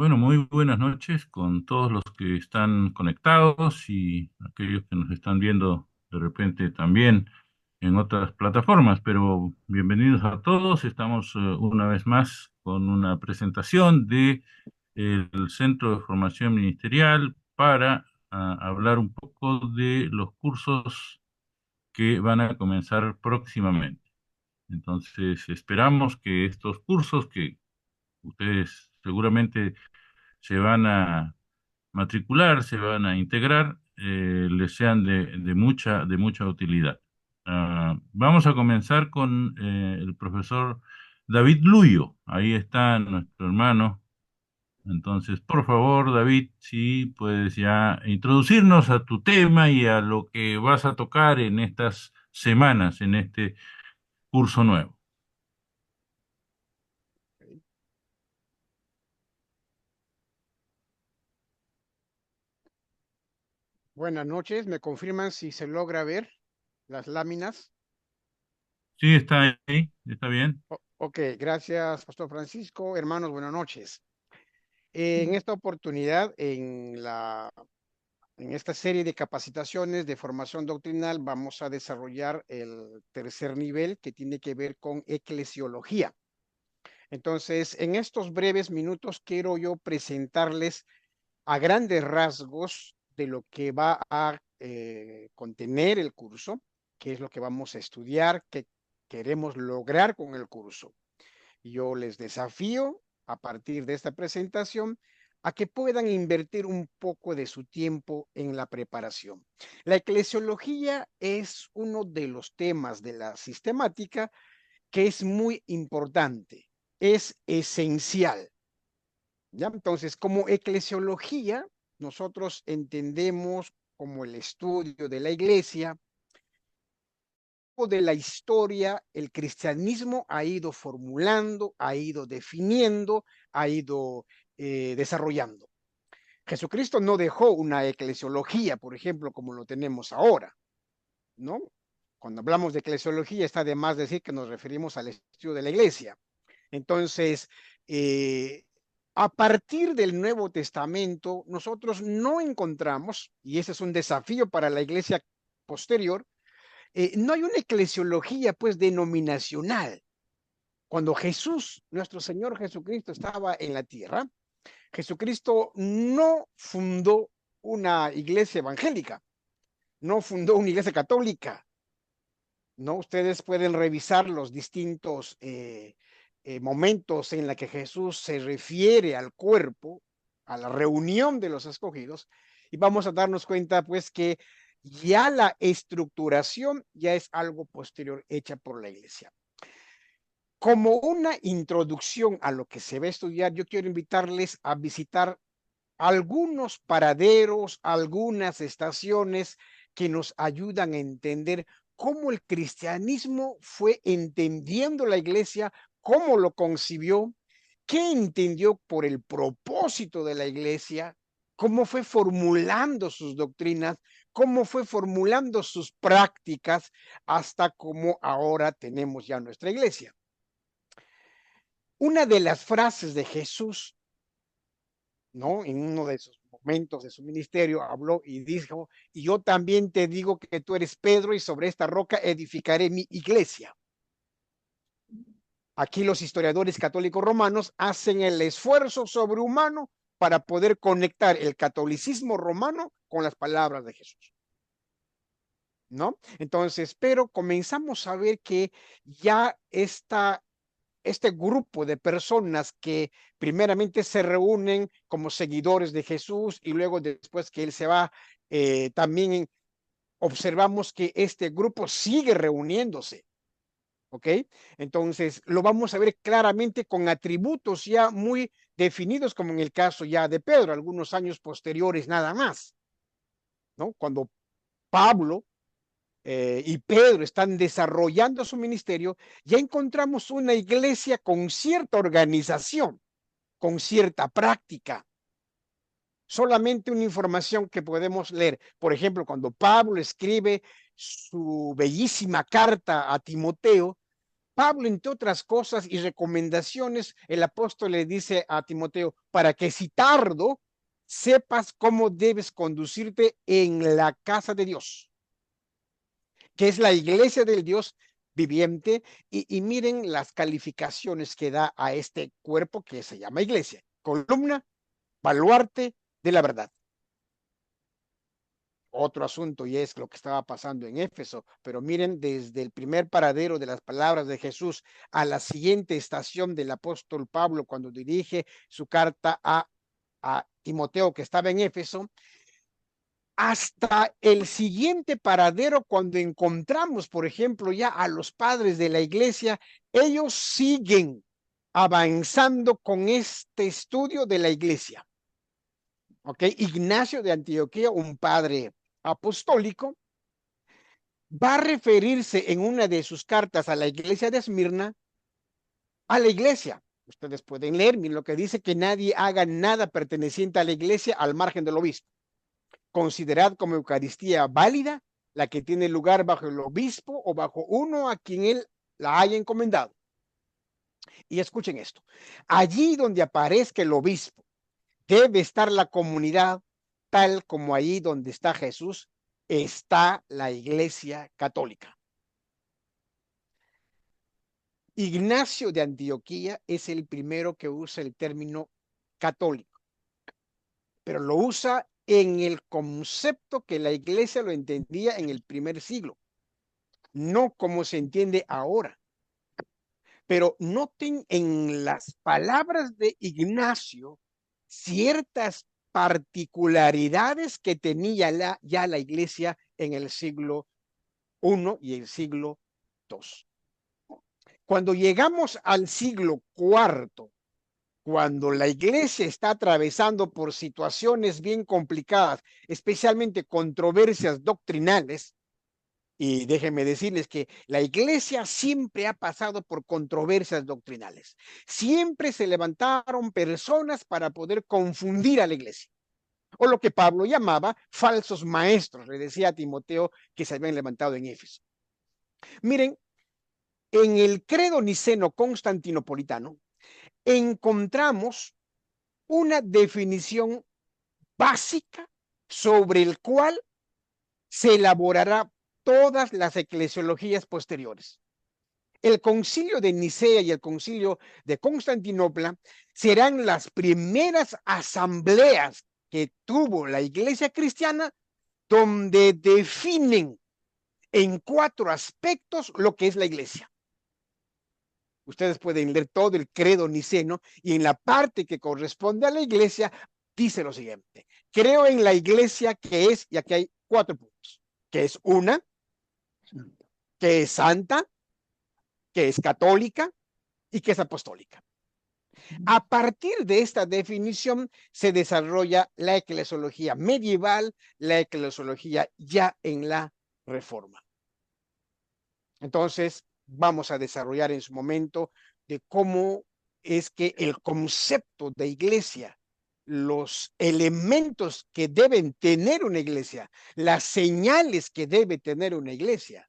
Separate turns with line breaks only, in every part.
Bueno, muy buenas noches con todos los que están conectados y aquellos que nos están viendo de repente también en otras plataformas, pero bienvenidos a todos. Estamos una vez más con una presentación de el Centro de Formación Ministerial para hablar un poco de los cursos que van a comenzar próximamente. Entonces, esperamos que estos cursos que ustedes seguramente se van a matricular, se van a integrar, les sean de mucha utilidad. Vamos a comenzar con el profesor David Luyo. Ahí está nuestro hermano. Entonces, por favor, David, si puedes ya introducirnos a tu tema y a lo que vas a tocar en estas semanas, en este curso nuevo.
Buenas noches, ¿me confirman si se logra ver las láminas?
Sí, está ahí, está bien.
Ok, gracias, Pastor Francisco. Hermanos, buenas noches. En esta oportunidad, en esta serie de capacitaciones de formación doctrinal, vamos a desarrollar el tercer nivel que tiene que ver con eclesiología. Entonces, en estos breves minutos quiero yo presentarles a grandes rasgos de lo que va a contener el curso, qué es lo que vamos a estudiar, qué queremos lograr con el curso. Yo les desafío a partir de esta presentación a que puedan invertir un poco de su tiempo en la preparación. La eclesiología es uno de los temas de la sistemática que es muy importante, es esencial. ¿Ya? Entonces, como eclesiología, nosotros entendemos como el estudio de la iglesia o de la historia, el cristianismo ha ido formulando, ha ido definiendo, ha ido desarrollando. Jesucristo no dejó una eclesiología, por ejemplo, como lo tenemos ahora, ¿no? Cuando hablamos de eclesiología está de más decir que nos referimos al estudio de la iglesia. Entonces, eh, a partir del Nuevo Testamento, nosotros no encontramos, y ese es un desafío para la iglesia posterior, no hay una eclesiología pues denominacional. Cuando Jesús, nuestro Señor Jesucristo, estaba en la tierra, Jesucristo no fundó una iglesia evangélica, no fundó una iglesia católica, ¿no? Ustedes pueden revisar los distintos momentos en la que Jesús se refiere al cuerpo, a la reunión de los escogidos, y vamos a darnos cuenta pues que ya la estructuración ya es algo posterior hecha por la iglesia. Como una introducción a lo que se va a estudiar, yo quiero invitarles a visitar algunos paraderos, algunas estaciones que nos ayudan a entender cómo el cristianismo fue entendiendo la iglesia, cómo lo concibió, qué entendió por el propósito de la iglesia, cómo fue formulando sus doctrinas, cómo fue formulando sus prácticas, hasta cómo ahora tenemos ya nuestra iglesia. Una de las frases de Jesús, ¿no? En uno de sus momentos de su ministerio habló y dijo, y yo también te digo que tú eres Pedro y sobre esta roca edificaré mi iglesia. Aquí los historiadores católicos romanos hacen el esfuerzo sobrehumano para poder conectar el catolicismo romano con las palabras de Jesús, ¿no? Entonces, pero comenzamos a ver que ya este grupo de personas que primeramente se reúnen como seguidores de Jesús y luego después que él se va, también observamos que este grupo sigue reuniéndose. ¿Ok? Entonces, lo vamos a ver claramente con atributos ya muy definidos, como en el caso ya de Pedro, algunos años posteriores nada más, ¿no? Cuando Pablo y Pedro están desarrollando su ministerio, ya encontramos una iglesia con cierta organización, con cierta práctica. Solamente una información que podemos leer. Por ejemplo, cuando Pablo escribe su bellísima carta a Timoteo, Pablo, entre otras cosas y recomendaciones, el apóstol le dice a Timoteo, para que si tardo, sepas cómo debes conducirte en la casa de Dios, que es la iglesia del Dios viviente, y miren las calificaciones que da a este cuerpo que se llama iglesia: columna, baluarte de la verdad. Otro asunto, y es lo que estaba pasando en Éfeso, pero miren, desde el primer paradero de las palabras de Jesús a la siguiente estación del apóstol Pablo cuando dirige su carta a Timoteo, que estaba en Éfeso, hasta el siguiente paradero cuando encontramos, por ejemplo, ya a los padres de la iglesia. Ellos siguen avanzando con este estudio de la iglesia. ¿Ok? Ignacio de Antioquía, un padre apostólico, va a referirse en una de sus cartas a la iglesia de Esmirna, a la iglesia. Ustedes pueden leer, miren lo que dice: que nadie haga nada perteneciente a la iglesia al margen del obispo. Considerad como Eucaristía válida la que tiene lugar bajo el obispo o bajo uno a quien él la haya encomendado. Y escuchen esto: allí donde aparezca el obispo, debe estar la comunidad, tal como allí donde está Jesús, está la iglesia católica. Ignacio de Antioquía es el primero que usa el término católico, pero lo usa en el concepto que la iglesia lo entendía en el primer siglo, no como se entiende ahora. Pero noten en las palabras de Ignacio ciertas particularidades que tenía ya la iglesia en el siglo I y el siglo II. Cuando llegamos al siglo IV, cuando la iglesia está atravesando por situaciones bien complicadas, especialmente controversias doctrinales, y déjenme decirles que la iglesia siempre ha pasado por controversias doctrinales. Siempre se levantaron personas para poder confundir a la iglesia, o lo que Pablo llamaba falsos maestros. Le decía a Timoteo que se habían levantado en Éfeso. Miren, en el credo niceno constantinopolitano encontramos una definición básica sobre el cual se elaborará todas las eclesiologías posteriores. El concilio de Nicea y el concilio de Constantinopla serán las primeras asambleas que tuvo la iglesia cristiana, donde definen en 4 aspectos lo que es la iglesia. Ustedes pueden leer todo el credo niceno, y en la parte que corresponde a la iglesia dice lo siguiente: creo en la iglesia que es, y aquí hay 4 puntos, que es una, que es santa, que es católica y que es apostólica. A partir de esta definición se desarrolla la eclesiología medieval, la eclesiología ya en la Reforma. Entonces, vamos a desarrollar en su momento de cómo es que el concepto de iglesia, los elementos que deben tener una iglesia, las señales que debe tener una iglesia.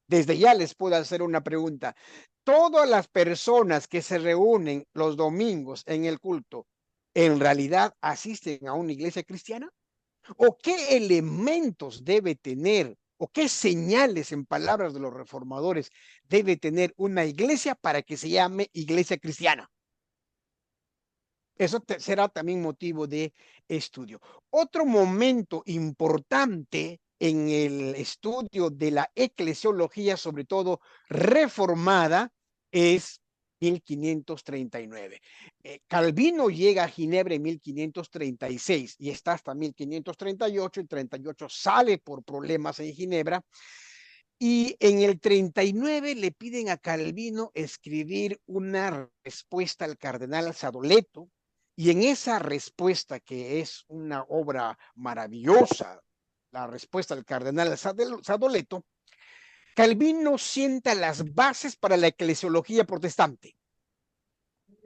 Desde ya les puedo hacer una pregunta: ¿todas las personas que se reúnen los domingos en el culto en realidad asisten a una iglesia cristiana? ¿O qué elementos debe tener, o qué señales, en palabras de los reformadores, debe tener una iglesia para que se llame iglesia cristiana? Eso será también motivo de estudio. Otro momento importante en el estudio de la eclesiología, sobre todo reformada, es 1539. Calvino llega a Ginebra en 1536 y está hasta 1538. En 38 sale por problemas en Ginebra, y en el 39 le piden a Calvino escribir una respuesta al cardenal Sadoleto, y en esa respuesta, que es una obra maravillosa, la respuesta del cardenal Sadoleto, Calvino sienta las bases para la eclesiología protestante.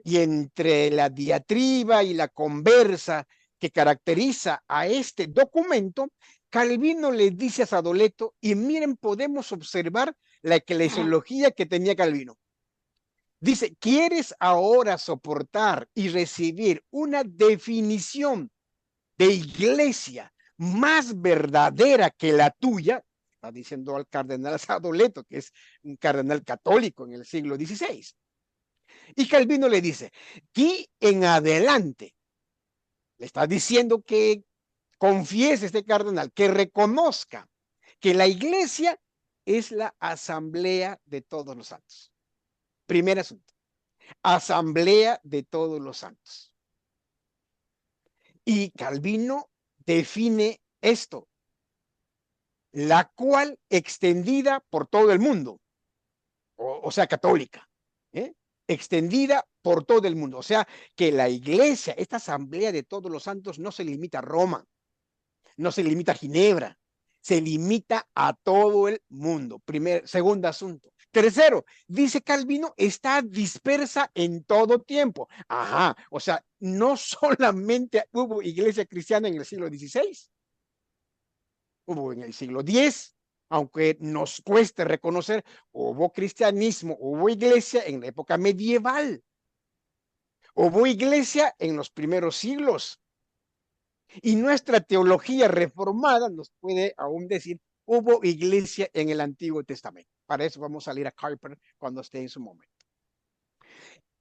Y entre la diatriba y la conversa que caracteriza a este documento, Calvino le dice a Sadoleto, y miren, podemos observar la eclesiología que tenía Calvino. Dice, ¿quieres ahora soportar y recibir una definición de iglesia más verdadera que la tuya? Está diciendo al cardenal Sadoleto, que es un cardenal católico en el siglo XVI. Y Calvino le dice, aquí en adelante, le está diciendo que confiese este cardenal, que reconozca que la iglesia es la asamblea de todos los santos. Primer asunto, asamblea de todos los santos. Y Calvino define esto, la cual extendida por todo el mundo, o sea, católica, ¿eh? Extendida por todo el mundo. O sea, que la iglesia, esta asamblea de todos los santos, no se limita a Roma, no se limita a Ginebra, se limita a todo el mundo. Segundo asunto. Tercero, dice Calvino, está dispersa en todo tiempo. Ajá, o sea, no solamente hubo iglesia cristiana en el siglo XVI, hubo en el siglo X, aunque nos cueste reconocer, hubo cristianismo, hubo iglesia en la época medieval, hubo iglesia en los primeros siglos. Y nuestra teología reformada nos puede aún decir, hubo iglesia en el Antiguo Testamento. Para eso vamos a leer a Kuyper cuando esté en su momento.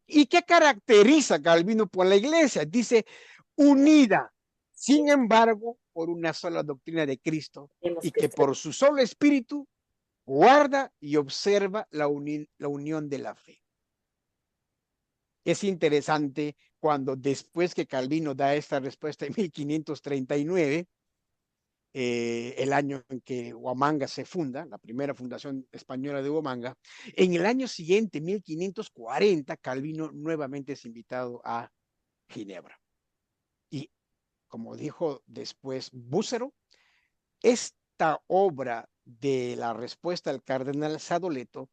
¿Y qué caracteriza a Calvino por la iglesia? Dice, unida, sin embargo, por una sola doctrina de Cristo y que por su solo espíritu guarda y observa la unión de la fe. Es interesante cuando después que Calvino da esta respuesta en 1539, el año en que Huamanga se funda, la primera fundación española de Huamanga, en el año siguiente, 1540, Calvino nuevamente es invitado a Ginebra. Y como dijo después Búcero, esta obra de la respuesta del cardenal Sadoleto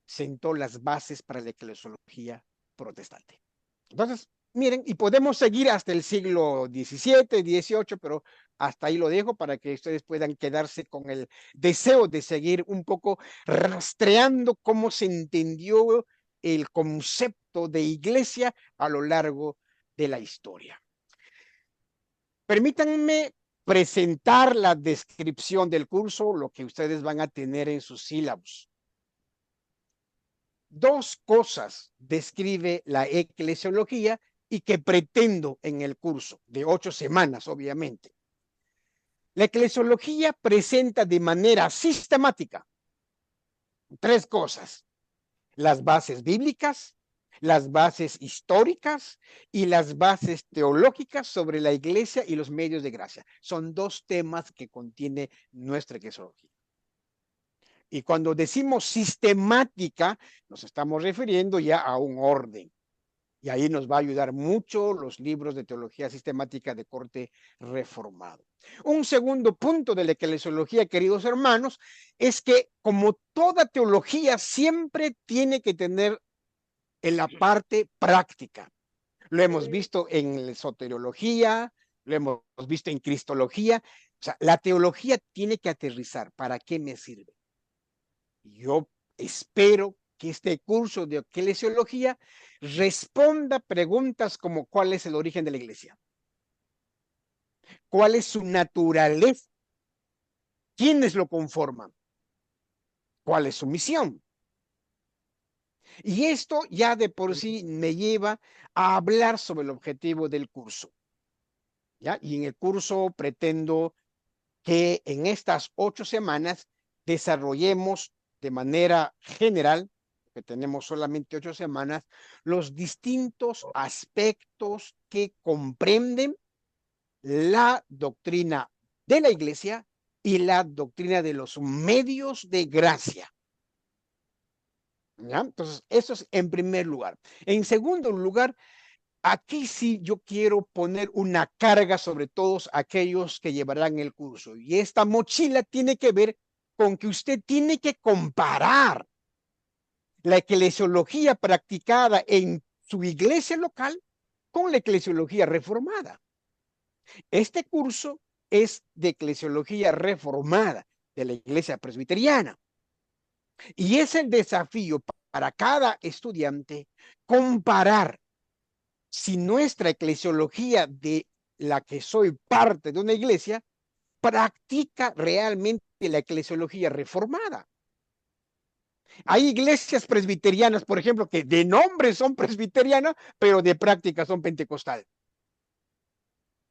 sentó las bases para la eclesiología protestante. Entonces, miren, y podemos seguir hasta el siglo XVII, XVIII, pero hasta ahí lo dejo para que ustedes puedan quedarse con el deseo de seguir un poco rastreando cómo se entendió el concepto de iglesia a lo largo de la historia. Permítanme presentar la descripción del curso, lo que ustedes van a tener en sus sílabos. Dos cosas describe la eclesiología y que pretendo en el curso de 8 semanas, obviamente. La eclesiología presenta de manera sistemática tres cosas: las bases bíblicas, las bases históricas y las bases teológicas sobre la iglesia y los medios de gracia. Son dos temas que contiene nuestra eclesiología. Y cuando decimos sistemática, nos estamos refiriendo ya a un orden. Y ahí nos va a ayudar mucho los libros de teología sistemática de corte reformado. Un segundo punto de la eclesiología, queridos hermanos, es que como toda teología siempre tiene que tener en la parte práctica. Lo hemos visto en soteriología, lo hemos visto en cristología. O sea, la teología tiene que aterrizar. ¿Para qué me sirve? Yo espero que este curso de eclesiología responda preguntas como ¿cuál es el origen de la iglesia? ¿Cuál es su naturaleza? ¿Quiénes lo conforman? ¿Cuál es su misión? Y esto ya de por sí me lleva a hablar sobre el objetivo del curso. ¿Ya? Y en el curso pretendo que en estas 8 semanas desarrollemos de manera general, que tenemos solamente 8 semanas, los distintos aspectos que comprenden la doctrina de la iglesia y la doctrina de los medios de gracia. ¿Ya? Entonces, eso es en primer lugar. En segundo lugar, aquí sí yo quiero poner una carga sobre todos aquellos que llevarán el curso. Y esta mochila tiene que ver con que usted tiene que comparar la eclesiología practicada en su iglesia local con la eclesiología reformada. Este curso es de eclesiología reformada, de la iglesia presbiteriana. Y es el desafío para cada estudiante comparar si nuestra eclesiología de la que soy parte de una iglesia practica realmente la eclesiología reformada. Hay iglesias presbiterianas, por ejemplo, que de nombre son presbiterianas, pero de práctica son pentecostal.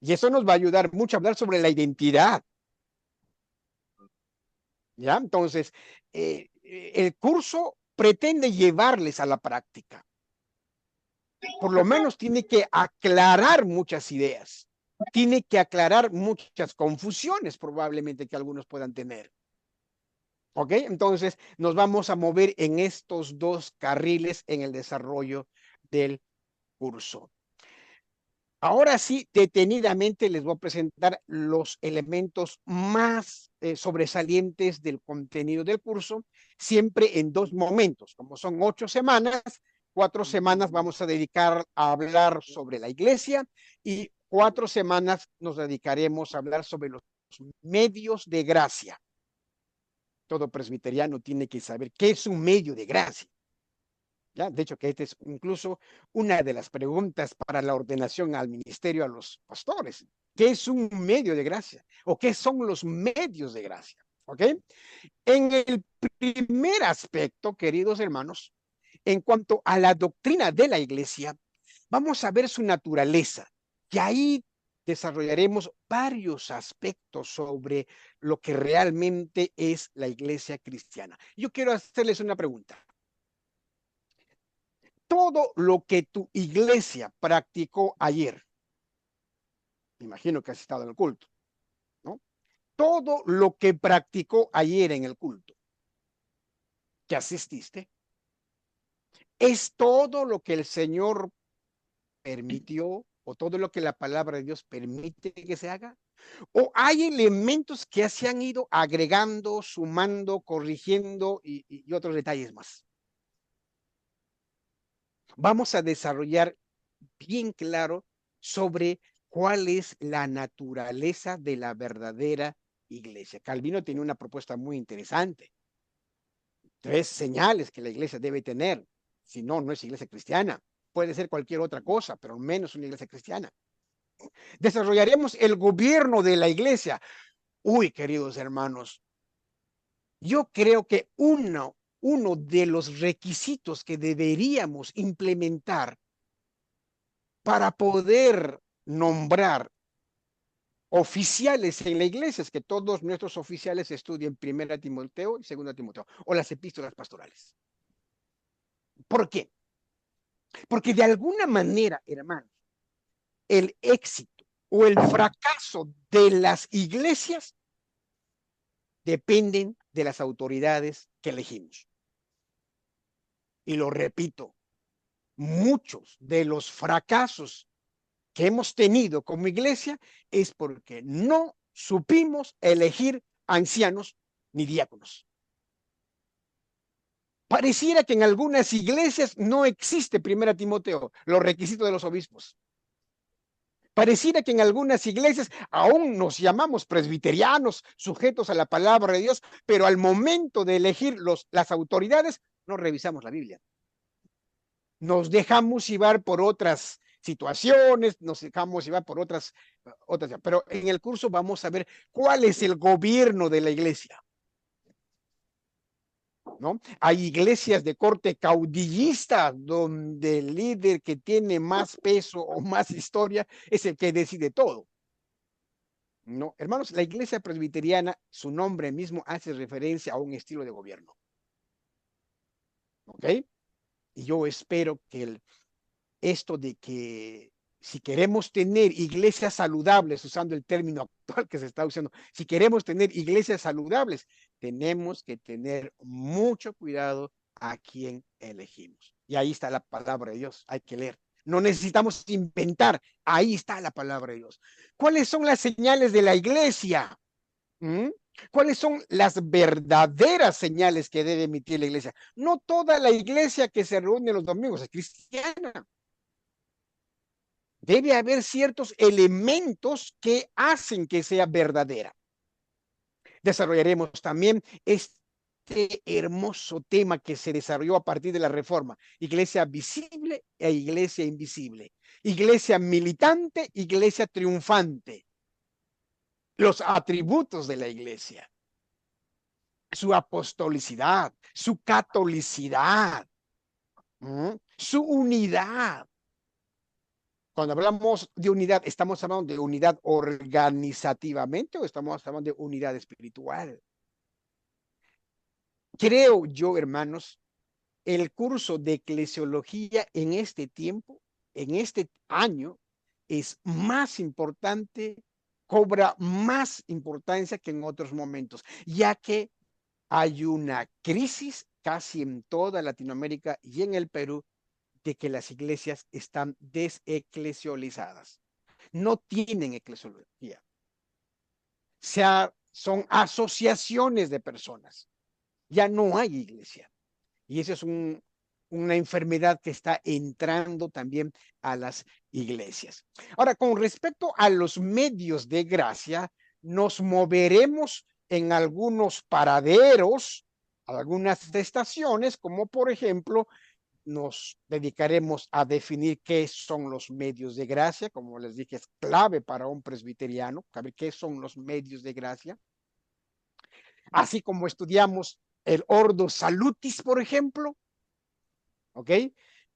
Y eso nos va a ayudar mucho a hablar sobre la identidad. ¿Ya? Entonces, el curso pretende llevarles a la práctica. Por lo menos tiene que aclarar muchas ideas. Tiene que aclarar muchas confusiones probablemente que algunos puedan tener. ¿Ok? Entonces, nos vamos a mover en estos dos carriles en el desarrollo del curso. Ahora sí, detenidamente les voy a presentar los elementos más sobresalientes del contenido del curso, siempre en dos momentos. Como son 8 semanas, 4 semanas vamos a dedicar a hablar sobre la iglesia y 4 semanas nos dedicaremos a hablar sobre los medios de gracia. Todo presbiteriano tiene que saber qué es un medio de gracia. ¿Ya? De hecho, que esta es incluso una de las preguntas para la ordenación al ministerio a los pastores. ¿Qué es un medio de gracia? ¿O qué son los medios de gracia? ¿Ok? En el primer aspecto, queridos hermanos, en cuanto a la doctrina de la iglesia, vamos a ver su naturaleza. Y ahí desarrollaremos varios aspectos sobre lo que realmente es la iglesia cristiana. Yo quiero hacerles una pregunta. Todo lo que tu iglesia practicó ayer, me imagino que has estado en el culto, ¿no? Todo lo que practicó ayer en el culto que asististe, es todo lo que el Señor permitió o todo lo que la palabra de Dios permite que se haga. O hay elementos que se han ido agregando, sumando, corrigiendo y otros detalles más. Vamos a desarrollar bien claro sobre cuál es la naturaleza de la verdadera iglesia. Calvino tiene una propuesta muy interesante. 3 señales que la iglesia debe tener. Si no, no es iglesia cristiana. Puede ser cualquier otra cosa, pero menos una iglesia cristiana. Desarrollaremos el gobierno de la iglesia. Uy, queridos hermanos, yo creo que uno de los requisitos que deberíamos implementar para poder nombrar oficiales en la iglesia es que todos nuestros oficiales estudien 1 Timoteo y 2 Timoteo o las epístolas pastorales. ¿Por qué? Porque de alguna manera, hermanos, el éxito o el fracaso de las iglesias dependen de las autoridades que elegimos. Y lo repito, muchos de los fracasos que hemos tenido como iglesia es porque no supimos elegir ancianos ni diáconos. Pareciera que en algunas iglesias no existe 1 Timoteo, los requisitos de los obispos. Pareciera que en algunas iglesias aún nos llamamos presbiterianos, sujetos a la palabra de Dios, pero al momento de elegir las autoridades, no revisamos la Biblia. Nos dejamos llevar por otras situaciones, nos dejamos llevar por otras, pero en el curso vamos a ver cuál es el gobierno de la iglesia. ¿No? Hay iglesias de corte caudillista donde el líder que tiene más peso o más historia es el que decide todo. No, hermanos, la iglesia presbiteriana, su nombre mismo hace referencia a un estilo de gobierno. ¿Ok? Y yo espero que esto de que si queremos tener iglesias saludables, usando el término actual que se está usando, si queremos tener iglesias saludables, tenemos que tener mucho cuidado a quién elegimos. Y ahí está la palabra de Dios, hay que leer. No necesitamos inventar, ahí está la palabra de Dios. ¿Cuáles son las señales de la iglesia? ¿Mm? ¿Cuáles son las verdaderas señales que debe emitir la iglesia? No toda la iglesia que se reúne los domingos es cristiana. debe haber ciertos elementos que hacen que sea verdadera. Desarrollaremos también este hermoso tema que se desarrolló a partir de la Reforma: iglesia visible e iglesia invisible, iglesia militante, iglesia triunfante, los atributos de la iglesia, su apostolicidad, su catolicidad, su unidad. Cuando hablamos de unidad, ¿estamos hablando de unidad organizativamente o estamos hablando de unidad espiritual? Creo yo, hermanos, el curso de eclesiología en este tiempo, en este año, es más importante, cobra más importancia que en otros momentos, ya que hay una crisis casi en toda Latinoamérica y en el Perú de que las iglesias están deseclesiolizadas. No tienen eclesiología. Son asociaciones de personas. Ya no hay iglesia. Y esa es una enfermedad que está entrando también a las iglesias. Ahora, con respecto a los medios de gracia, nos moveremos en algunos paraderos, algunas estaciones, como por ejemplo, nos dedicaremos a definir qué son los medios de gracia. Como les dije, es clave para un presbiteriano saber qué son los medios de gracia. Así como estudiamos el Ordo Salutis, por ejemplo, ¿ok?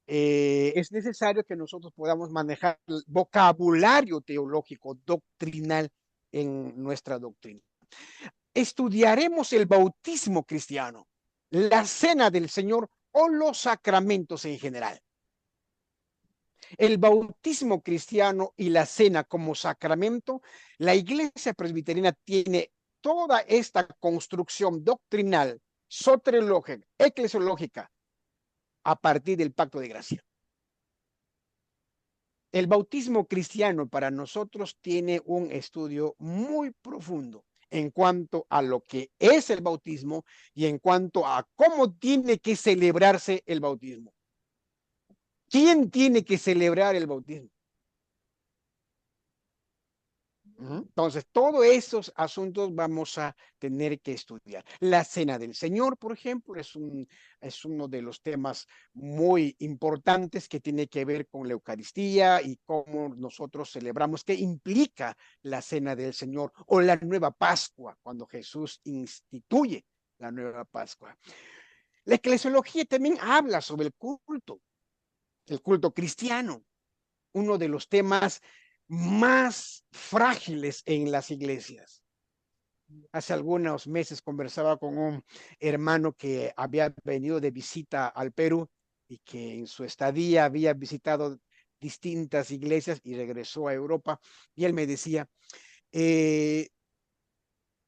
Es necesario que nosotros podamos manejar el vocabulario teológico doctrinal en nuestra doctrina. Estudiaremos el bautismo cristiano, la cena del Señor o los sacramentos en general. El bautismo cristiano y la cena como sacramento, la Iglesia Presbiteriana tiene toda esta construcción doctrinal, soteriológica, eclesiológica, a partir del pacto de gracia. El bautismo cristiano para nosotros tiene un estudio muy profundo en cuanto a lo que es el bautismo y en cuanto a cómo tiene que celebrarse el bautismo. ¿Quién tiene que celebrar el bautismo? Entonces, todos esos asuntos vamos a tener que estudiar. La cena del Señor, por ejemplo, es uno de los temas muy importantes que tiene que ver con la Eucaristía y cómo nosotros celebramos, qué implica la cena del Señor o la nueva Pascua, cuando Jesús instituye la nueva Pascua. La eclesiología también habla sobre el culto cristiano, uno de los temas más frágiles en las iglesias. Hace algunos meses conversaba con un hermano que había venido de visita al Perú y que en su estadía había visitado distintas iglesias y regresó a Europa, y él me decía,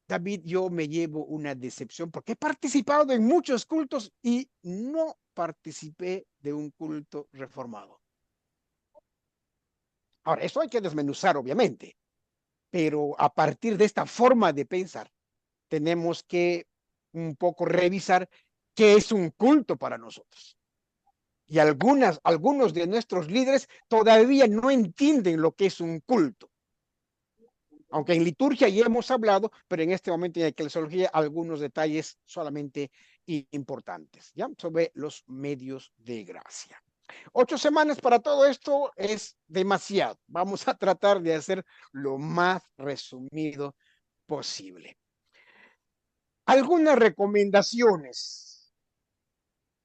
David, yo me llevo una decepción porque he participado en muchos cultos y no participé de un culto reformado. Ahora, eso hay que desmenuzar, obviamente, pero a partir de esta forma de pensar, tenemos que un poco revisar qué es un culto para nosotros. Y algunos de nuestros líderes todavía no entienden lo que es un culto. Aunque en liturgia ya hemos hablado, pero en este momento en eclesiología algunos detalles solamente importantes, ¿ya? Sobre los medios de gracia. 8 semanas para todo esto es demasiado. Vamos a tratar de hacer lo más resumido posible. Algunas recomendaciones,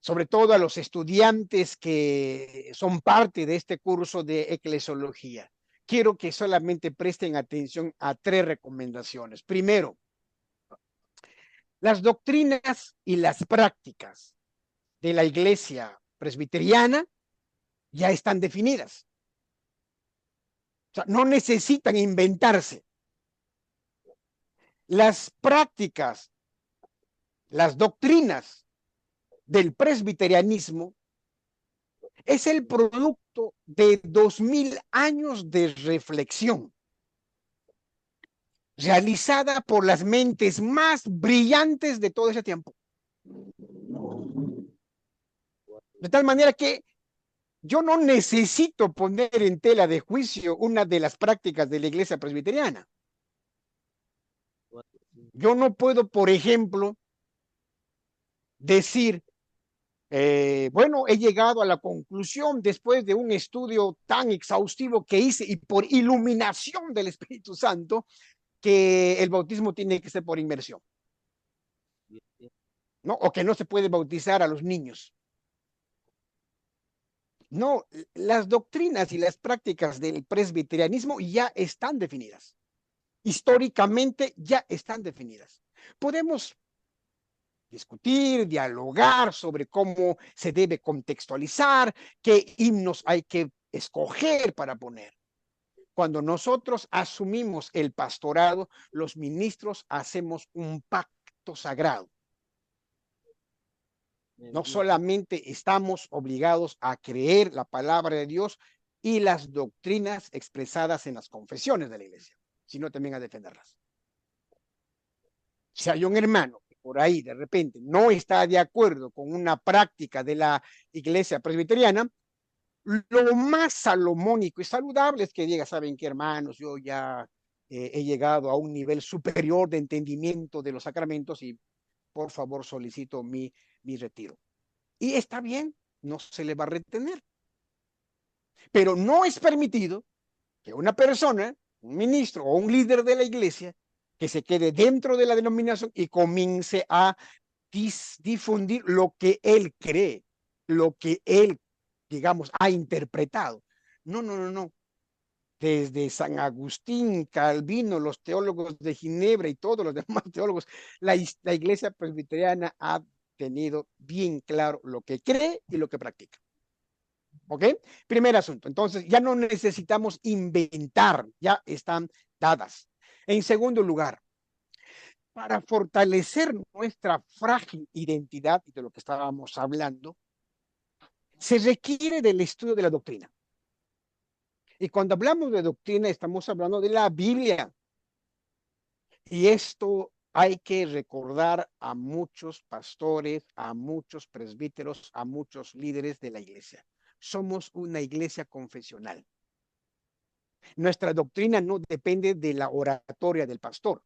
sobre todo a los estudiantes que son parte de este curso de eclesiología. Quiero que solamente presten atención a 3 recomendaciones. Primero, las doctrinas y las prácticas de la iglesia presbiteriana ya están definidas. O sea, no necesitan inventarse. Las prácticas, las doctrinas del presbiterianismo es el producto de 2000 años de reflexión realizada por las mentes más brillantes de todo ese tiempo. De tal manera que Yo no necesito poner en tela de juicio una de las prácticas de la iglesia presbiteriana. Yo no puedo, por ejemplo, decir, bueno, he llegado a la conclusión después de un estudio tan exhaustivo que hice y por iluminación del Espíritu Santo, que el bautismo tiene que ser por inmersión, ¿no? O que no se puede bautizar a los niños. No, las doctrinas y las prácticas del presbiterianismo ya están definidas. Históricamente ya están definidas. Podemos discutir, dialogar sobre cómo se debe contextualizar, qué himnos hay que escoger para poner. Cuando nosotros asumimos el pastorado, los ministros hacemos un pacto sagrado. No solamente estamos obligados a creer la palabra de Dios y las doctrinas expresadas en las confesiones de la iglesia, sino también a defenderlas. Si hay un hermano que por ahí de repente no está de acuerdo con una práctica de la iglesia presbiteriana, lo más salomónico y saludable es que diga, ¿saben qué, hermanos? Yo ya he llegado a un nivel superior de entendimiento de los sacramentos y por favor solicito mi retiro. Y está bien, no se le va a retener. Pero no es permitido que una persona, un ministro o un líder de la iglesia, que se quede dentro de la denominación y comience a difundir lo que él cree, lo que él, digamos, ha interpretado. No, no, no, no. Desde San Agustín, Calvino, los teólogos de Ginebra y todos los demás teólogos, la iglesia presbiteriana ha tenido bien claro lo que cree y lo que practica. ¿Ok? Primer asunto. Entonces, ya no necesitamos inventar, ya están dadas. En segundo lugar, para fortalecer nuestra frágil identidad, de lo que estábamos hablando, se requiere del estudio de la doctrina. Y cuando hablamos de doctrina, estamos hablando de la Biblia. Y esto hay que recordar a muchos pastores, a muchos presbíteros, a muchos líderes de la iglesia. Somos una iglesia confesional. Nuestra doctrina no depende de la oratoria del pastor.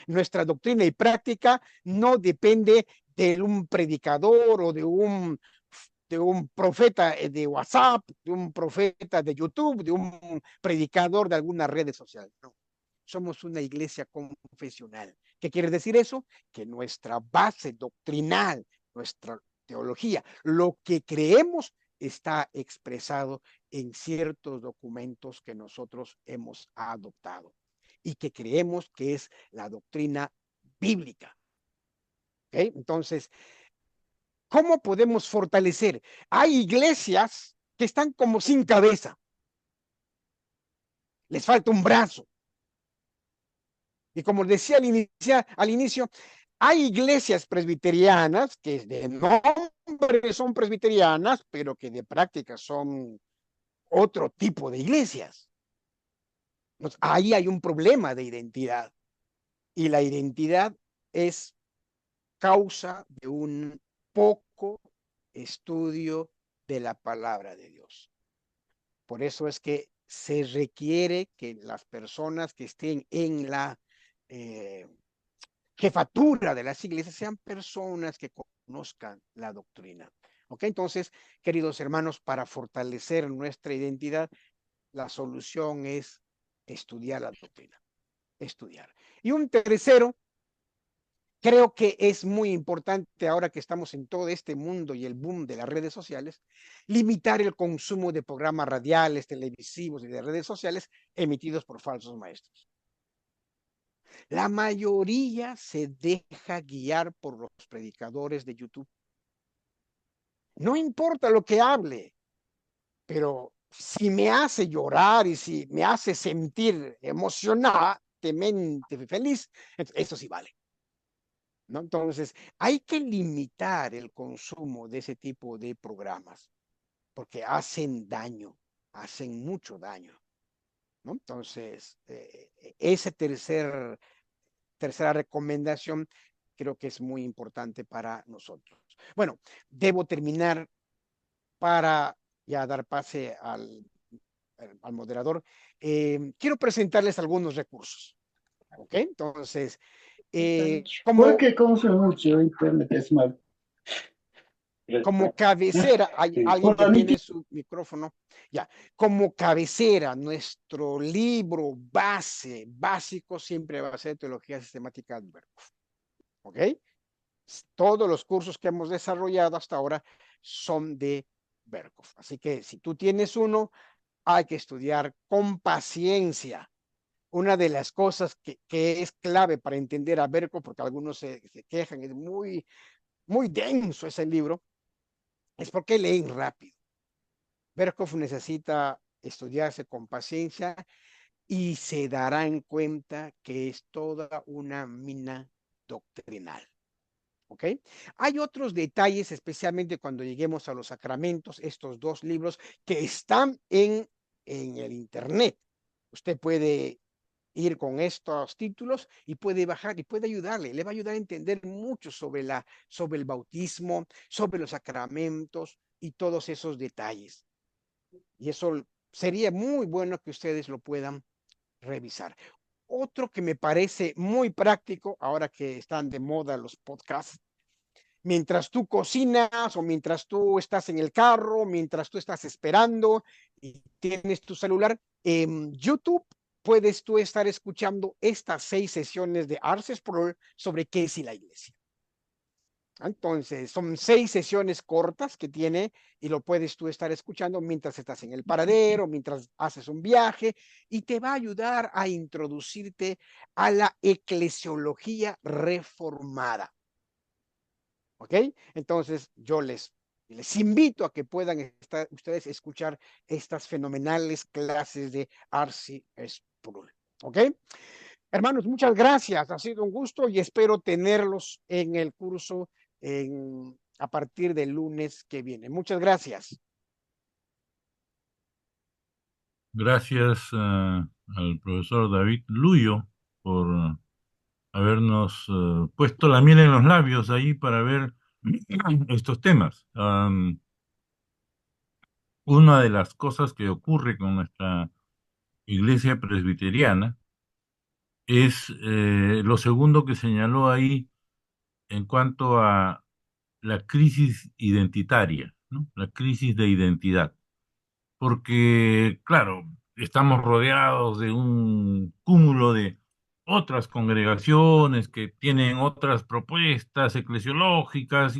Nuestra doctrina y práctica no depende de un predicador o de un profeta de WhatsApp, de un profeta de YouTube, de un predicador de alguna red social. No. Somos una iglesia confesional. ¿Qué quiere decir eso? Que nuestra base doctrinal, nuestra teología, lo que creemos está expresado en ciertos documentos que nosotros hemos adoptado y que creemos que es la doctrina bíblica. ¿Okay? Entonces, ¿cómo podemos fortalecer? Hay iglesias que están como sin cabeza. Les falta un brazo. Y como decía al inicio, hay iglesias presbiterianas que de nombre son presbiterianas, pero que de práctica son otro tipo de iglesias. Entonces, ahí hay un problema de identidad. Y la identidad es causa de un poco estudio de la palabra de Dios. Por eso es que se requiere que las personas que estén en la jefatura de las iglesias sean personas que conozcan la doctrina. ¿Ok? Entonces, queridos hermanos, para fortalecer nuestra identidad, la solución es estudiar la doctrina, estudiar. Y un tercero, creo que es muy importante ahora que estamos en todo este mundo y el boom de las redes sociales, limitar el consumo de programas radiales, televisivos y de redes sociales emitidos por falsos maestros. La mayoría se deja guiar por los predicadores de YouTube. No importa lo que hable, pero si me hace llorar y si me hace sentir emocionademente feliz, eso sí vale. ¿No? Entonces, hay que limitar el consumo de ese tipo de programas, porque hacen daño, hacen mucho daño. ¿No? Entonces, esa tercera recomendación creo que es muy importante para nosotros. Bueno, debo terminar para ya dar pase al moderador, quiero presentarles algunos recursos. ¿Ok? Entonces, como,
Porque con mucho internet es mal.
como cabecera, hay
Sí.
alguien que tiene su micrófono. Ya, como cabecera, nuestro libro básico, siempre va a ser Teología Sistemática de Berkhoff. ¿Ok? Todos los cursos que hemos desarrollado hasta ahora son de Berkhoff. Así que si tú tienes uno, hay que estudiar con paciencia. Una de las cosas que es clave para entender a Berkhoff, porque algunos se quejan, es muy denso ese libro, es porque leen rápido. Berkhoff necesita estudiarse con paciencia y se darán cuenta que es toda una mina doctrinal. ¿Ok? Hay otros detalles, especialmente cuando lleguemos a los sacramentos, estos dos libros que están en el Internet. Usted puede ir con estos títulos y puede bajar y puede ayudarle, le va a ayudar a entender mucho sobre el bautismo, sobre los sacramentos y todos esos detalles. Y eso sería muy bueno que ustedes lo puedan revisar. Otro que me parece muy práctico, ahora que están de moda los podcasts, mientras tú cocinas o mientras tú estás en el carro, mientras tú estás esperando y tienes tu celular, en YouTube puedes tú estar escuchando estas 6 sesiones de Arces Pro sobre qué es la iglesia. Entonces, son 6 sesiones cortas que tiene y lo puedes tú estar escuchando mientras estás en el paradero, mientras haces un viaje y te va a ayudar a introducirte a la eclesiología reformada. ¿Ok? Entonces, yo les invito a que puedan ustedes escuchar estas fenomenales clases de Arci Sproul. ¿Ok? Hermanos, muchas gracias. Ha sido un gusto y espero tenerlos en el curso a partir del lunes que viene. Muchas gracias.
Gracias al profesor David Luyo por habernos puesto la miel en los labios ahí para ver estos temas. Una de las cosas que ocurre con nuestra iglesia presbiteriana es lo segundo que señaló ahí en cuanto a la crisis identitaria, ¿no? La crisis de identidad. Porque, claro, estamos rodeados de un cúmulo de otras congregaciones que tienen otras propuestas eclesiológicas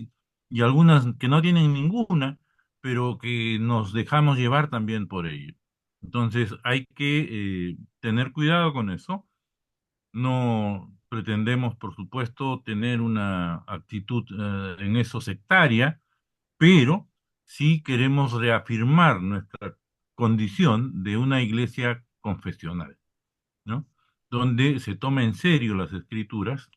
y algunas que no tienen ninguna, pero que nos dejamos llevar también por ello. Entonces hay que tener cuidado con eso. No pretendemos, por supuesto, tener una actitud en eso sectaria, pero sí queremos reafirmar nuestra condición de una iglesia confesional, ¿no? Donde se toma en serio las escrituras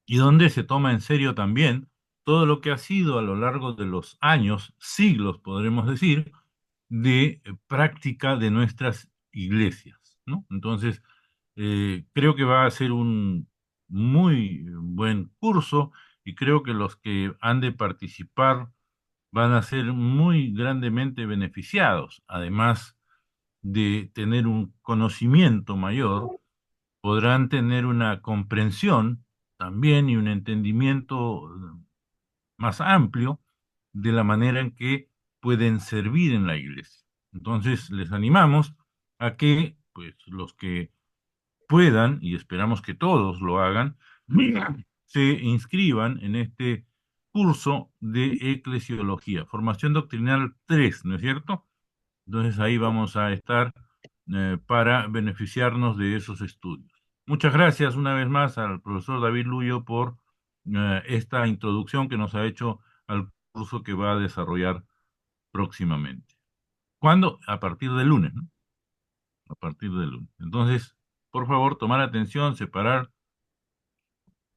y donde se toma en serio también todo lo que ha sido a lo largo de los años, siglos, podremos decir, de práctica de nuestras iglesias, ¿no? Entonces, creo que va a ser un muy buen curso y creo que los que han de participar van a ser muy grandemente beneficiados. Además de tener un conocimiento mayor, podrán tener una comprensión también y un entendimiento más amplio de la manera en que pueden servir en la iglesia. Entonces, les animamos a que, pues, los que puedan, y esperamos que todos lo hagan, se inscriban en este curso de eclesiología, formación doctrinal 3, ¿no es cierto? Entonces ahí vamos a estar para beneficiarnos de esos estudios. Muchas gracias una vez más al profesor David Luyo por esta introducción que nos ha hecho al curso que va a desarrollar próximamente. ¿Cuándo? A partir del lunes, ¿no? A partir del lunes. Entonces, por favor, tomar atención, separar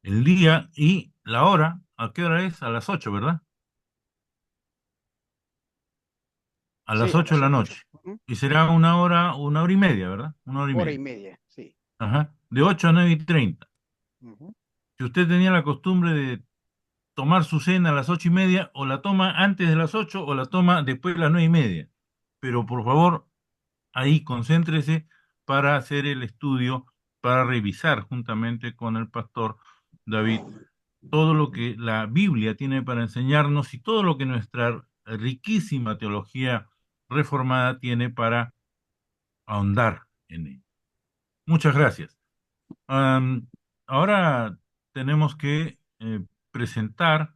el día y la hora. ¿A qué hora es? A las 8, ¿verdad? A
Sí,
las
a
8 de
las
la
8.
noche. Y será una hora y media, ¿verdad? Una hora y
Hora y
media.
media, sí.
Ajá. De 8 a 9:30.
Uh -huh.
Si usted tenía la costumbre de tomar su cena a las 8:30, o la toma antes de las 8 o la toma después de las 9:30. Pero por favor, ahí concéntrese para hacer el estudio, para revisar juntamente con el pastor David todo lo que la Biblia tiene para enseñarnos y todo lo que nuestra riquísima teología reformada tiene para ahondar en él. Muchas gracias. Am, Ahora tenemos que presentar.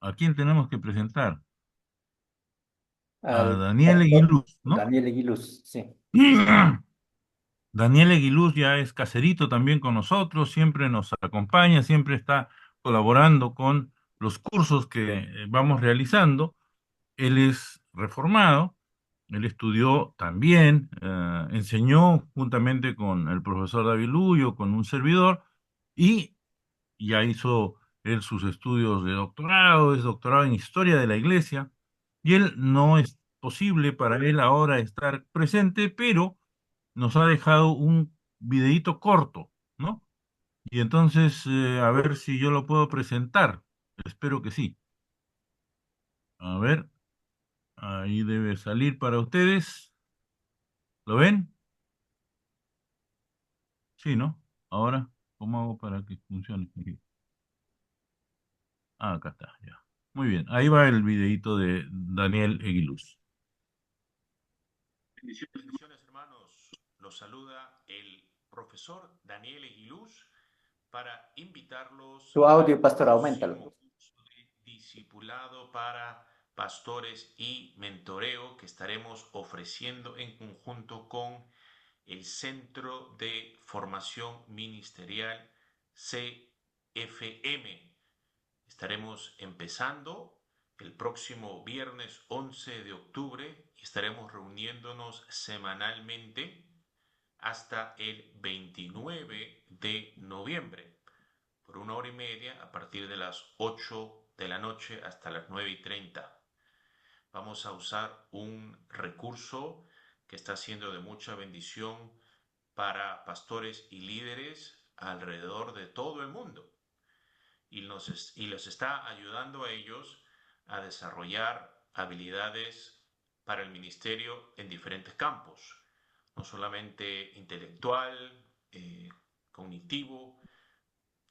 ¿A quién tenemos que presentar? A
Al
Daniel
pastor
Eguiluz, ¿no?
Daniel Eguiluz, sí.
Daniel Eguiluz ya es caserito también con nosotros, siempre nos acompaña, siempre está colaborando con los cursos que vamos realizando. Él es reformado, él estudió también, enseñó juntamente con el profesor David Luyo, con un servidor, y ya hizo él sus estudios de doctorado, es doctorado en historia de la iglesia, y él no es posible para él ahora estar presente, pero nos ha dejado un videíto corto, ¿no? Y entonces, a ver si yo lo puedo presentar. Espero que sí. A ver, ahí debe salir para ustedes. ¿Lo ven? Sí, ¿no? Ahora, ¿cómo hago para que funcione? Aquí. Ah, acá está, ya. Muy bien, ahí va el videíto de Daniel Eguiluz.
Bendiciones, hermanos. Los saluda el profesor Daniel Eguiluz para invitarlos
Tu audio,
al
pastor, auméntalo.
próximo curso de discipulado para pastores y mentoreo que estaremos ofreciendo en conjunto con el Centro de Formación Ministerial CFM. Estaremos empezando el próximo viernes 11 de octubre y estaremos reuniéndonos semanalmente hasta el 29 de noviembre por 1 hora y media a partir de las 8 de la noche hasta las 9:30. Vamos a usar un recurso que está siendo de mucha bendición para pastores y líderes alrededor de todo el mundo y los está ayudando a ellos a desarrollar habilidades para el ministerio en diferentes campos, no solamente intelectual, cognitivo,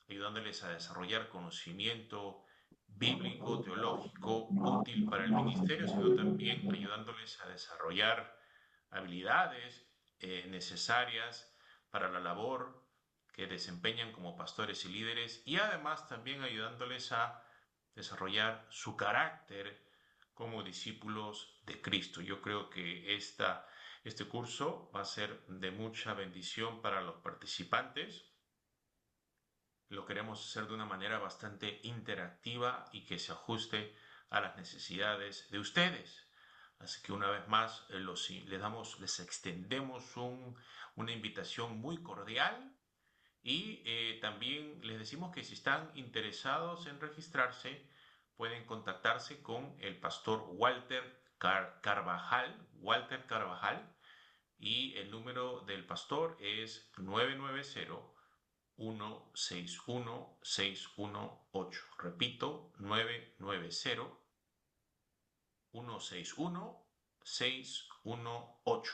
ayudándoles a desarrollar conocimiento bíblico, teológico, útil para el ministerio, sino también ayudándoles a desarrollar habilidades necesarias para la labor que desempeñan como pastores y líderes, y además también ayudándoles a desarrollar su carácter como discípulos de Cristo. Yo creo que este curso va a ser de mucha bendición para los participantes. Lo queremos hacer de una manera bastante interactiva y que se ajuste a las necesidades de ustedes. Así que una vez más les extendemos una invitación muy cordial y también les decimos que si están interesados en registrarse, pueden contactarse con el pastor Carvajal, y el número del pastor es 990-161-618. Repito, 990-161-618.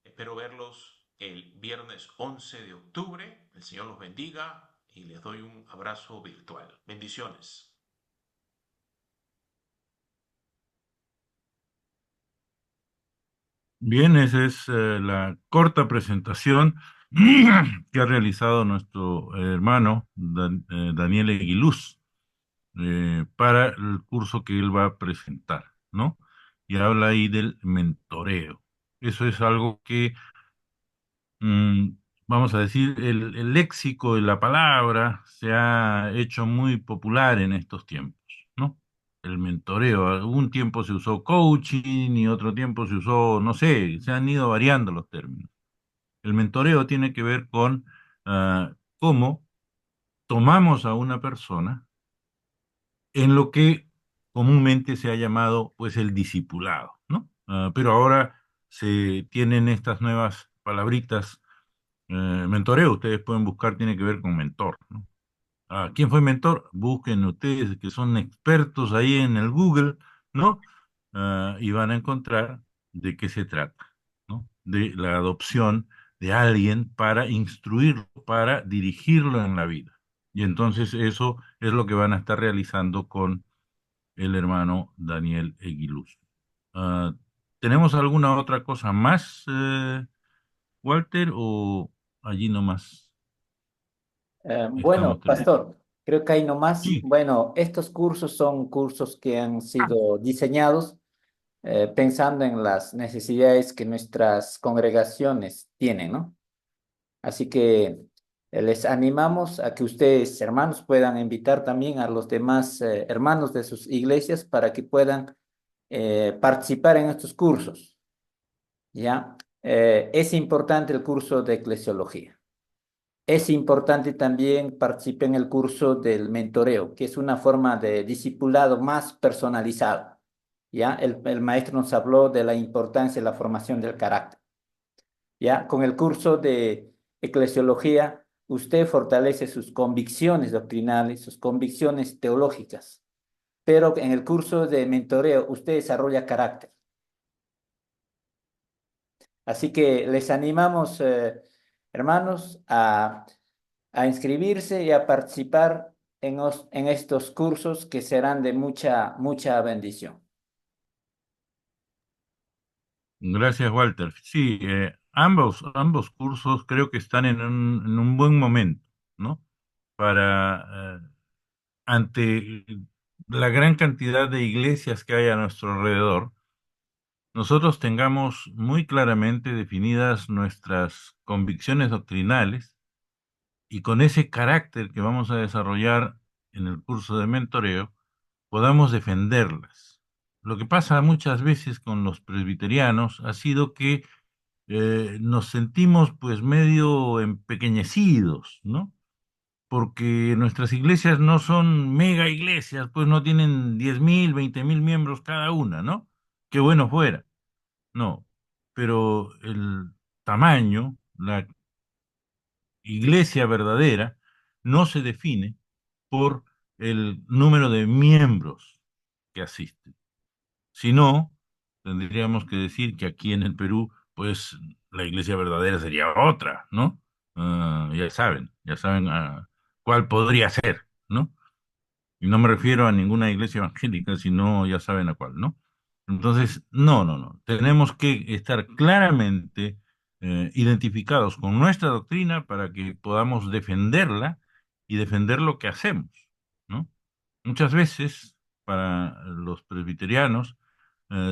Espero verlos el viernes 11 de octubre. El Señor los bendiga y les doy un abrazo virtual. Bendiciones.
Bien, esa es la corta presentación que ha realizado nuestro hermano Daniel Eguiluz para el curso que él va a presentar, ¿no? Y habla ahí del mentoreo. Eso es algo que, mm, vamos a decir, el léxico de la palabra se ha hecho muy popular en estos tiempos, ¿no? El mentoreo. Algún tiempo se usó coaching y otro tiempo se usó, no sé, se han ido variando los términos. El mentoreo tiene que ver con cómo tomamos a una persona en lo que comúnmente se ha llamado pues el discipulado, ¿no? Pero ahora se tienen estas nuevas palabritas. Mentoreo, ustedes pueden buscar, tiene que ver con mentor, ¿no? ¿quién fue mentor? Busquen ustedes que son expertos ahí en el Google, ¿no? Y van a encontrar de qué se trata, ¿no? De la adopción de alguien para instruirlo, para dirigirlo en la vida. Y entonces eso es lo que van a estar realizando con el hermano Daniel Eguiluz. Ah, ¿Tenemos alguna otra cosa más, Walter, o allí nomás estamos
Bueno,
terminando?
pastor, creo que hay no más.
Sí.
Bueno, estos cursos son cursos que han sido diseñados pensando en las necesidades que nuestras congregaciones tienen, ¿no? Así que les animamos a que ustedes, hermanos, puedan invitar también a los demás hermanos de sus iglesias para que puedan participar en estos cursos, ¿ya? Es importante el curso de eclesiología. Es importante también participar en el curso del mentoreo, que es una forma de discipulado más personalizado, ¿ya? El maestro nos habló de la importancia de la formación del carácter. ¿Ya? Con el curso de eclesiología, usted fortalece sus convicciones doctrinales, sus convicciones teológicas, pero en el curso de mentoreo, usted desarrolla carácter. Así que les animamos, hermanos, a inscribirse y a participar en estos cursos que serán de mucha bendición.
Gracias, Walter. Sí, ambos cursos creo que están en un buen momento, ¿no? Para, ante la gran cantidad de iglesias que hay a nuestro alrededor, nosotros tengamos muy claramente definidas nuestras convicciones doctrinales y con ese carácter que vamos a desarrollar en el curso de mentoreo, podamos defenderlas. Lo que pasa muchas veces con los presbiterianos ha sido que nos sentimos pues medio empequeñecidos, ¿no? Porque nuestras iglesias no son mega iglesias, pues no tienen 10.000, 20.000 miembros cada una, ¿no? Qué bueno fuera, no. Pero el tamaño, la iglesia verdadera, no se define por el número de miembros que asisten. Si no, tendríamos que decir que aquí en el Perú, pues la iglesia verdadera sería otra, ¿no? Ya saben cuál podría ser, ¿no? Y no me refiero a ninguna iglesia evangélica, sino ya saben a cuál, ¿no? Entonces, no. Tenemos que estar claramente identificados con nuestra doctrina para que podamos defenderla y defender lo que hacemos, ¿no? Muchas veces, para los presbiterianos,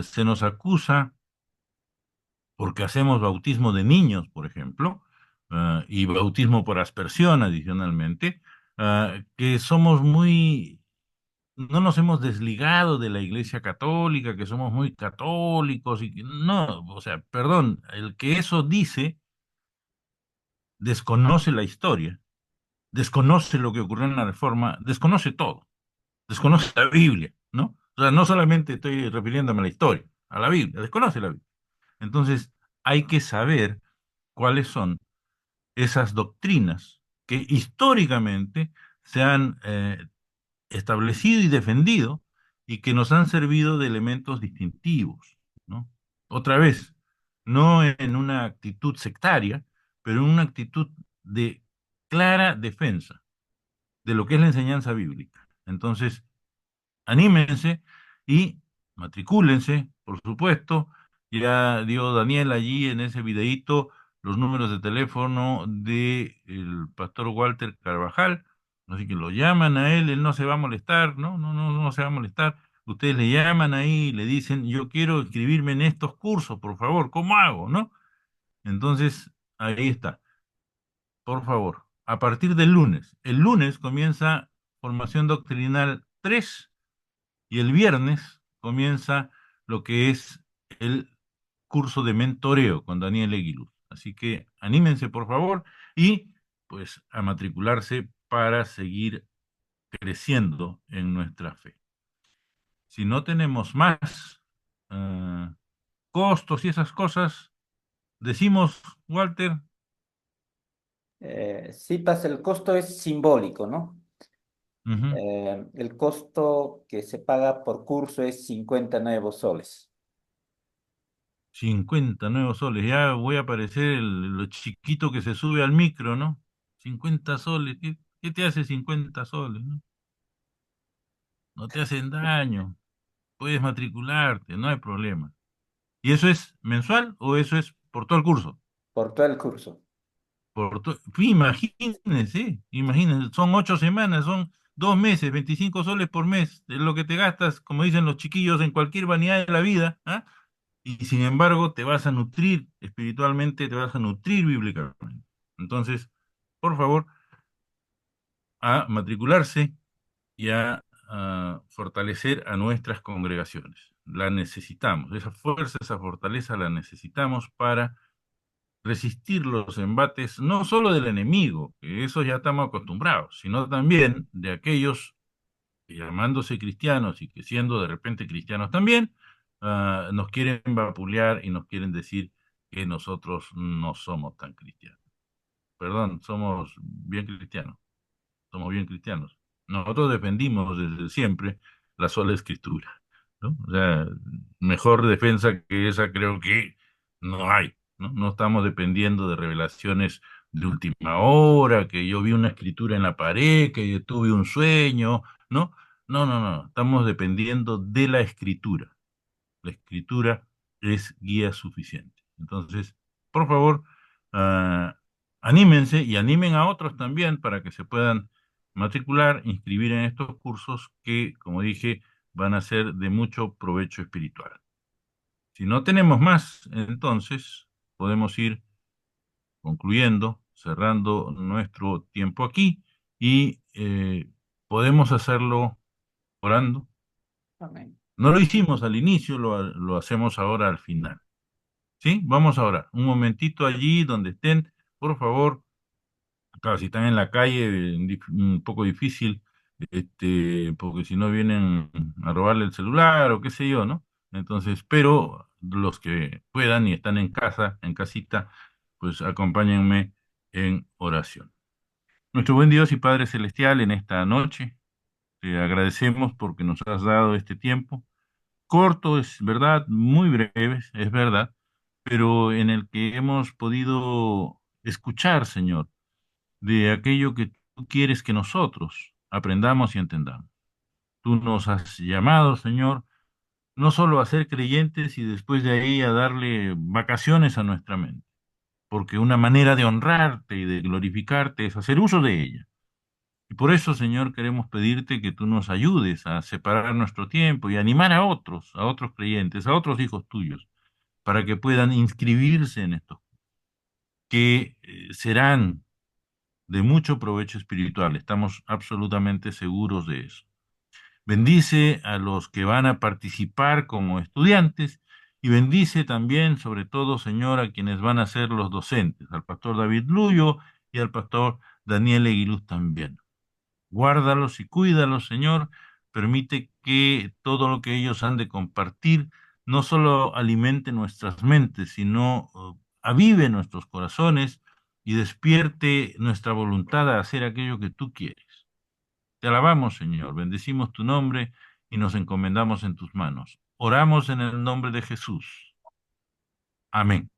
se nos acusa porque hacemos bautismo de niños, por ejemplo, y bautismo por aspersión adicionalmente, que somos muy, no nos hemos desligado de la Iglesia Católica, que somos muy católicos y que no, o sea, perdón, el que eso dice desconoce la historia, desconoce lo que ocurrió en la Reforma, desconoce todo, desconoce la Biblia, ¿no? O sea, no solamente estoy refiriéndome a la historia, a la Biblia, desconoce la Biblia. Entonces, hay que saber cuáles son esas doctrinas que históricamente se han establecido y defendido y que nos han servido de elementos distintivos, ¿no? Otra vez, no en una actitud sectaria, pero en una actitud de clara defensa de lo que es la enseñanza bíblica. Entonces, anímense y matricúlense, por supuesto. Ya dio Daniel allí en ese videíto los números de teléfono de el pastor Walter Carvajal, así que lo llaman a él no se va a molestar, no se va a molestar. Ustedes le llaman ahí y le dicen, yo quiero inscribirme en estos cursos, por favor, ¿cómo hago, no? Entonces, ahí está, por favor, a partir del lunes. El lunes comienza formación doctrinal 3 y el viernes comienza lo que es el curso de mentoreo con Daniel Eguiluz. Así que anímense, por favor, y pues a matricularse para seguir creciendo en nuestra fe. Si no tenemos más eh, costos y esas cosas, decimos, Walter,
Sí, pasa, el costo es simbólico, ¿no?
Ujú.
El costo que se paga por curso es 59 soles.
50 nuevos soles. Ya voy a parecer lo chiquito que se sube al micro, ¿no? 50 soles. ¿Qué te hace 50 soles, no? No te hacen daño. Puedes matricularte, no hay problema. ¿Y eso es mensual o eso es por todo el curso?
Por todo el curso.
Imagínense, son 8 semanas, son 2 meses, 25 soles por mes, es lo que te gastas, como dicen los chiquillos, en cualquier vanidad de la vida, ¿ah? Y sin embargo te vas a nutrir espiritualmente, te vas a nutrir bíblicamente. Entonces, por favor, a matricularse y a fortalecer a nuestras congregaciones. La necesitamos, esa fuerza, esa fortaleza la necesitamos para resistir los embates no solo del enemigo, que eso ya estamos acostumbrados, sino también de aquellos que llamándose cristianos y que siendo de repente cristianos también, nos quieren vapulear y nos quieren decir que nosotros no somos tan cristianos. Perdón, somos bien cristianos. Nosotros defendimos desde siempre la sola escritura, ¿no? O sea, mejor defensa que esa creo que no hay, ¿no? No estamos dependiendo de revelaciones de última hora, que yo vi una escritura en la pared, que yo tuve un sueño, ¿no? No, no, no, estamos dependiendo de la escritura. La escritura es guía suficiente. Entonces, por favor, ah, anímense y animen a otros también para que se puedan matricular, inscribir en estos cursos que, como dije, van a ser de mucho provecho espiritual. Si no tenemos más, entonces podemos ir concluyendo, cerrando nuestro tiempo aquí y podemos hacerlo orando.
Amén.
No lo hicimos al inicio, lo hacemos ahora al final. ¿Sí? Vamos a orar. Un momentito allí donde estén, por favor. Claro, si están en la calle, un poco difícil, porque si no vienen a robarle el celular o qué sé yo, ¿no? Entonces, pero los que puedan y están en casa, en casita, pues acompáñenme en oración. Nuestro buen Dios y Padre Celestial, en esta noche, te agradecemos porque nos has dado este tiempo corto, es verdad, muy breve, es verdad, pero en el que hemos podido escuchar, Señor, de aquello que tú quieres que nosotros aprendamos y entendamos. Tú nos has llamado, Señor, no solo a ser creyentes y después de ahí a darle vacaciones a nuestra mente, porque una manera de honrarte y de glorificarte es hacer uso de ella. Y por eso, Señor, queremos pedirte que tú nos ayudes a separar nuestro tiempo y animar a otros creyentes, a otros hijos tuyos, para que puedan inscribirse en estos, que serán de mucho provecho espiritual. Estamos absolutamente seguros de eso. Bendice a los que van a participar como estudiantes y bendice también, sobre todo, Señor, a quienes van a ser los docentes, al pastor David Luyo y al pastor Daniel Eguiluz también. Guárdalos y cuídalos, Señor. Permite que todo lo que ellos han de compartir no solo alimente nuestras mentes, sino avive nuestros corazones y despierte nuestra voluntad a hacer aquello que tú quieres. Te alabamos, Señor, bendecimos tu nombre y nos encomendamos en tus manos. Oramos en el nombre de Jesús. Amén.